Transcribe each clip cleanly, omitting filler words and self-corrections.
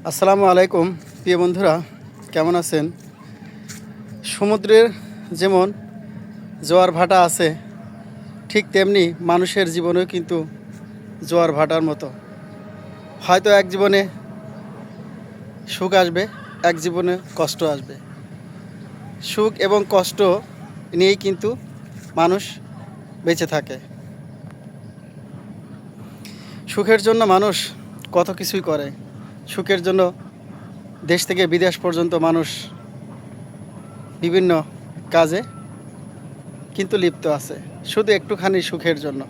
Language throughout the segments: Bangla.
আসসালামু আলাইকুম প্রিয় বন্ধুরা, কেমন আছেন? সমুদ্রের যেমন জোয়ার ভাটা আছে, ঠিক তেমনি মানুষের জীবনেও কিন্তু জোয়ার ভাটার মতো। হয়তো এক জীবনে সুখ আসবে, এক জীবনে কষ্ট আসবে। সুখ এবং কষ্ট নিয়েই কিন্তু মানুষ বেঁচে থাকে। সুখের জন্য মানুষ কত কিছুই করে। সুখের জন্য দেশ থেকে বিদেশ পর্যন্ত মানুষ বিভিন্ন কাজে কিন্তু লিপ্ত আছে, শুধু একটুখানি সুখের জন্য।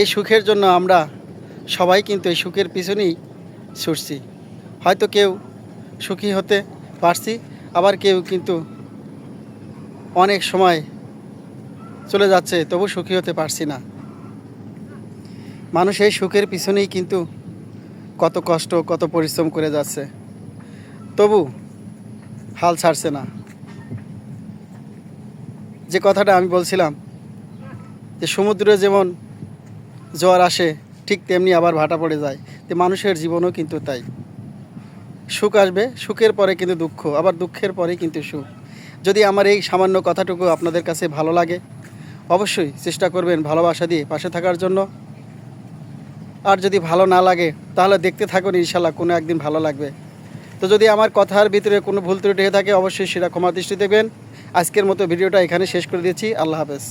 এই সুখের জন্য আমরা সবাই কিন্তু এই সুখের পিছনেই ছুটছি। হয়তো কেউ সুখী হতে পারছি, আবার কেউ কিন্তু অনেক সময় চলে যাচ্ছে, তবু সুখী হতে পারছি না। মানুষ এই সুখের পিছনেই কিন্তু কত কষ্ট, কত পরিশ্রম করে যাচ্ছে, তবু হাল ছাড়ছে না। যে কথাটা আমি বলছিলাম যে সমুদ্রে যেমন জোয়ার আসে, ঠিক তেমনি আবার ভাটা পড়ে যায়। তো মানুষের জীবনও কিন্তু তাই। সুখ আসবে, সুখের পরে কিন্তু দুঃখ, আবার দুঃখের পরে কিন্তু সুখ। যদি আমার এই সামান্য কথাটুকু আপনাদের কাছে ভালো লাগে, অবশ্যই চেষ্টা করবেন ভালোবাসা দিয়ে পাশে থাকার জন্য। আর যদি ভালো না লাগে তাহলে দেখতে থাকুন, ইনশাল্লাহ কোনো একদিন ভালো লাগবে। তো যদি আমার কথার ভিতরে কোনো ভুল ত্রুটি হয়ে থাকে, অবশ্যই সেটা ক্ষমা দৃষ্টি দেখবেন। আজকের মতো ভিডিওটা এখানে শেষ করে দিচ্ছি। আল্লাহ হাফেজ।